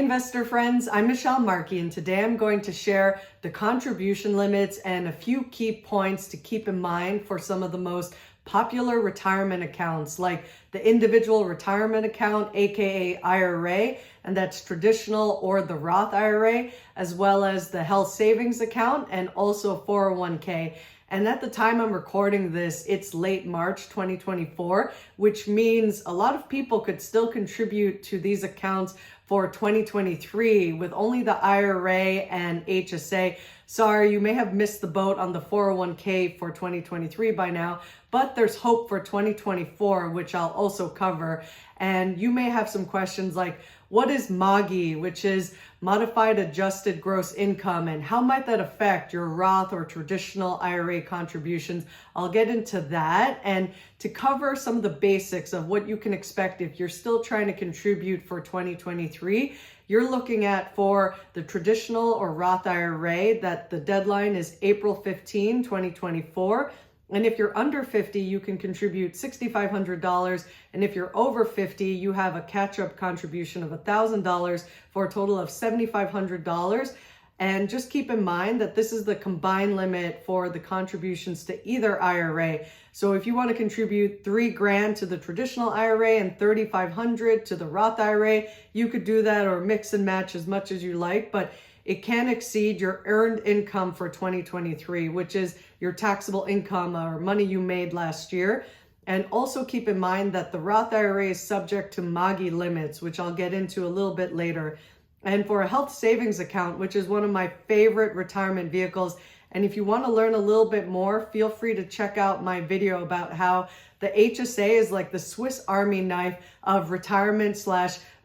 investor friends, I'm Marki, and today I'm going to share the contribution limits and a few key points to keep in mind for some of the most popular retirement accounts like the individual retirement account, aka IRA, and that's traditional, or the Roth IRA, as well as the health savings account and also 401k. And at the time I'm recording this, it's late March 2024, which means a lot of people could still contribute to these accounts for 2023 with only the IRA and HSA. Sorry, you may have missed the boat on the 401k for 2023 by now, but there's hope for 2024, which I'll also cover. And you may have some questions like, what is MAGI, which is modified adjusted gross income, and how might that affect your Roth or traditional IRA contributions? I'll get into that, and to cover some of the basics of what you can expect if you're still trying to contribute for 2023, you're looking at for the traditional or Roth IRA that the deadline is April 15, 2024. And if you're under 50, you can contribute $6,500. And if you're over 50, you have a catch-up contribution of $1,000 for a total of $7,500. And just keep in mind that this is the combined limit for the contributions to either IRA. So if you want to contribute $3,000 to the traditional IRA and $3,500 to the Roth IRA, you could do that or mix and match as much as you like, but it can exceed your earned income for 2023, which is your taxable income or money you made last year. And also keep in mind that the Roth IRA is subject to MAGI limits, which I'll get into a little bit later. And for a health savings account, which is one of my favorite retirement vehicles, and if you want to learn a little bit more, feel free to check out my video about how the HSA is like the Swiss Army knife of retirement /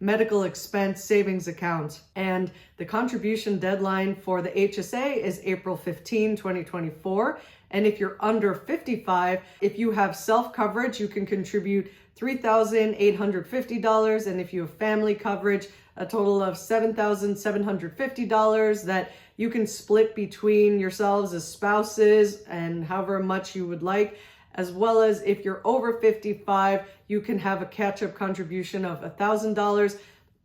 medical expense savings accounts. And the contribution deadline for the HSA is April 15, 2024. And if you're under 55, if you have self-coverage, you can contribute $3,850. And if you have family coverage, a total of $7,750 that you can split between yourselves as spouses and however much you would like. As well as if you're over 55, you can have a catch-up contribution of $1,000.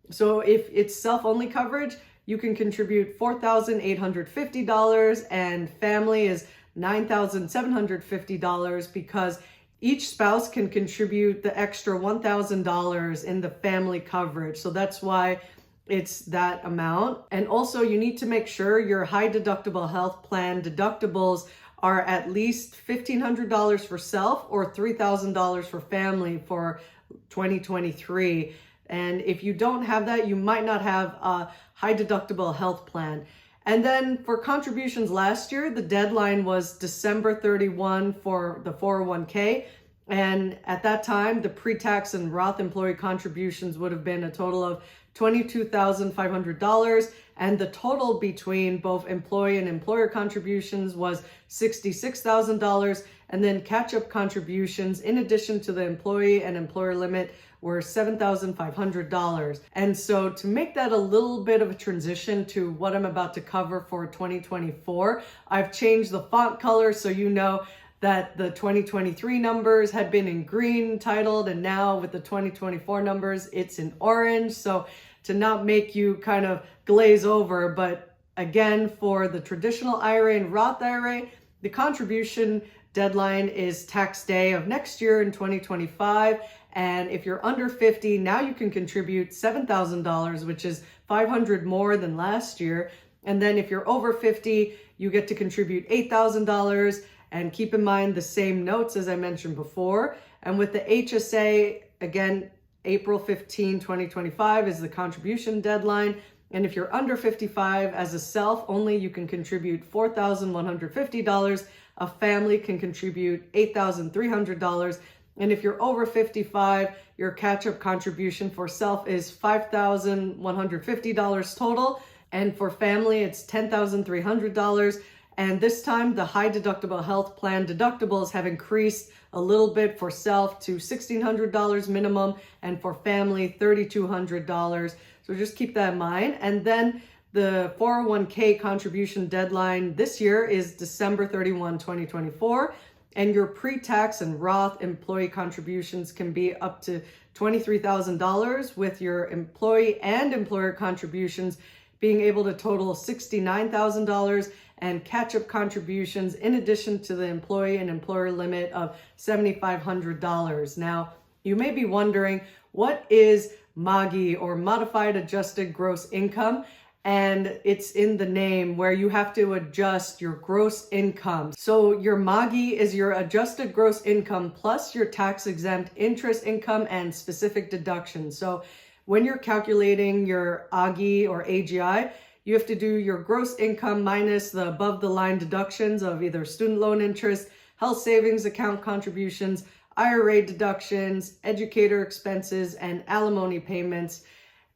So if it's self-only coverage, you can contribute $4,850, and family is $9,750 because each spouse can contribute the extra $1,000 in the family coverage. So that's why it's that amount. And also you need to make sure your high deductible health plan deductibles are at least $1,500 for self or $3,000 for family for 2023. And if you don't have that, you might not have a high deductible health plan. And then for contributions last year, the deadline was December 31 for the 401k. And at that time, the pre-tax and Roth employee contributions would have been a total of $22,500. And the total between both employee and employer contributions was $66,000. And then catch-up contributions, in addition to the employee and employer limit, were $7,500. And so to make that a little bit of a transition to what I'm about to cover for 2024, I've changed the font color so you know that the 2023 numbers had been in green titled, and now with the 2024 numbers, it's in orange. So to not make you kind of glaze over, but again, for the traditional IRA and Roth IRA, the contribution deadline is tax day of next year in 2025. And if you're under 50, now you can contribute $7,000, which is $500 more than last year. And then if you're over 50, you get to contribute $8,000. And keep in mind the same notes as I mentioned before. And with the HSA, again, April 15, 2025 is the contribution deadline. And if you're under 55 as a self only, you can contribute $4,150. A family can contribute $8,300. And if you're over 55, your catch-up contribution for self is $5,150 total. And for family, it's $10,300. And this time, the high deductible health plan deductibles have increased a little bit for self to $1,600 minimum, and for family, $3,200. So just keep that in mind. And then the 401k contribution deadline this year is December 31, 2024. And your pre-tax and Roth employee contributions can be up to $23,000, with your employee and employer contributions being able to total $69,000, and catch-up contributions in addition to the employee and employer limit of $7,500. Now, you may be wondering, what is MAGI, or Modified Adjusted Gross Income? And it's in the name, where you have to adjust your gross income. So your MAGI is your adjusted gross income plus your tax-exempt interest income and specific deductions. So when you're calculating your AGI or AGI, you have to do your gross income minus the above-the-line deductions of either student loan interest, health savings account contributions, IRA deductions, educator expenses, and alimony payments.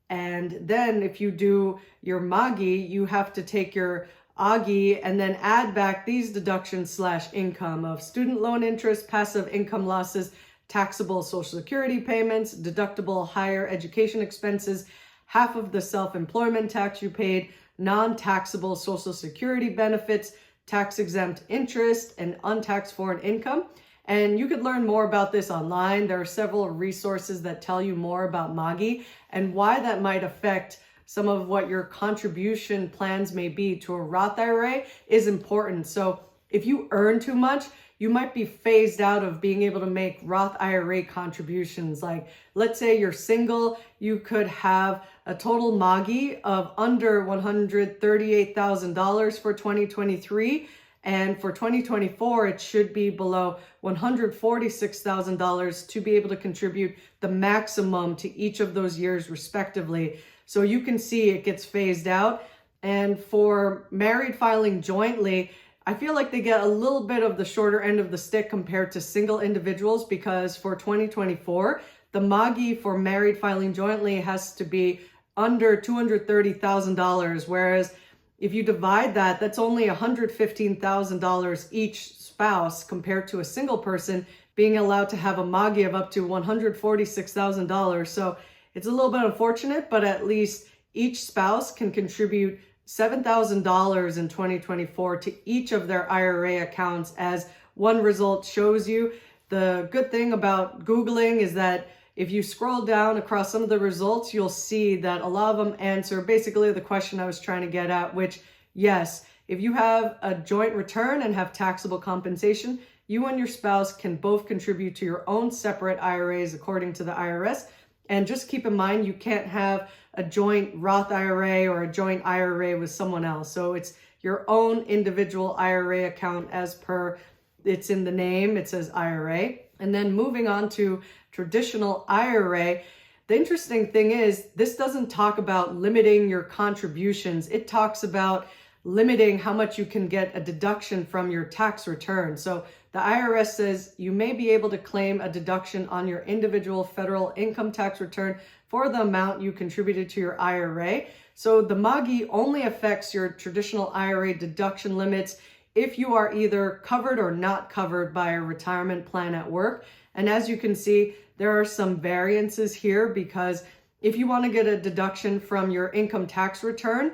And then if you do your MAGI, you have to take your AGI and then add back these deductions / income of student loan interest, passive income losses, taxable Social Security payments, deductible higher education expenses, half of the self-employment tax you paid, non-taxable Social Security benefits, tax-exempt interest, and untaxed foreign income. And you could learn more about this online. There are several resources that tell you more about MAGI and why that might affect some of what your contribution plans may be to a Roth IRA is important. So if you earn too much, you might be phased out of being able to make Roth IRA contributions. Like, let's say you're single, you could have a total MAGI of under $138,000 for 2023. And for 2024, it should be below $146,000 to be able to contribute the maximum to each of those years respectively. So you can see it gets phased out. And for married filing jointly, I feel like they get a little bit of the shorter end of the stick compared to single individuals, because for 2024, the MAGI for married filing jointly has to be under $230,000, whereas if you divide that, that's only $115,000 each spouse, compared to a single person being allowed to have a MAGI of up to $146,000. So it's a little bit unfortunate, but at least each spouse can contribute $7,000 in 2024 to each of their IRA accounts, as one result shows you. The good thing about Googling is that if you scroll down across some of the results, you'll see that a lot of them answer basically the question I was trying to get at, which, yes, if you have a joint return and have taxable compensation, you and your spouse can both contribute to your own separate IRAs according to the IRS. And just keep in mind, you can't have a joint Roth IRA or a joint IRA with someone else. So it's your own individual IRA account as per it's in the name, it says IRA. And then moving on to traditional IRA, the interesting thing is this doesn't talk about limiting your contributions. It talks about limiting how much you can get a deduction from your tax return. So the IRS says you may be able to claim a deduction on your individual federal income tax return for the amount you contributed to your IRA. So the MAGI only affects your traditional IRA deduction limits if you are either covered or not covered by a retirement plan at work. And as you can see, there are some variances here, because if you want to get a deduction from your income tax return,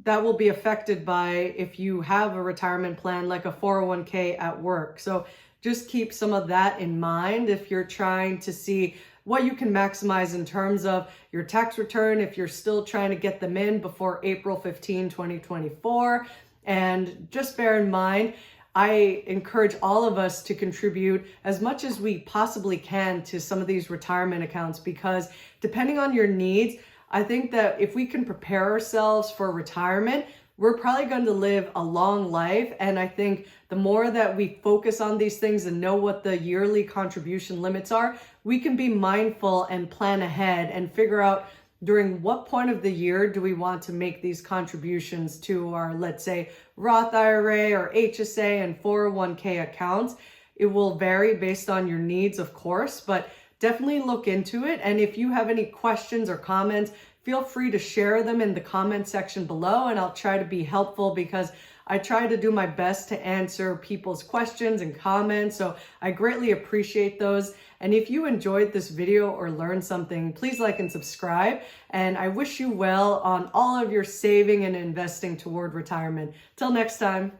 that will be affected by if you have a retirement plan like a 401k at work. So just keep some of that in mind if you're trying to see what you can maximize in terms of your tax return, if you're still trying to get them in before April 15, 2024. And just bear in mind, I encourage all of us to contribute as much as we possibly can to some of these retirement accounts, because depending on your needs, I think that if we can prepare ourselves for retirement, we're probably going to live a long life. And I think the more that we focus on these things and know what the yearly contribution limits are, we can be mindful and plan ahead and figure out during what point of the year do we want to make these contributions to our, let's say, Roth IRA or HSA and 401k accounts. It will vary based on your needs, of course, but definitely look into it. And if you have any questions or comments, feel free to share them in the comment section below, and I'll try to be helpful, because I try to do my best to answer people's questions and comments. So I greatly appreciate those. And if you enjoyed this video or learned something, please like and subscribe. And I wish you well on all of your saving and investing toward retirement. Till next time.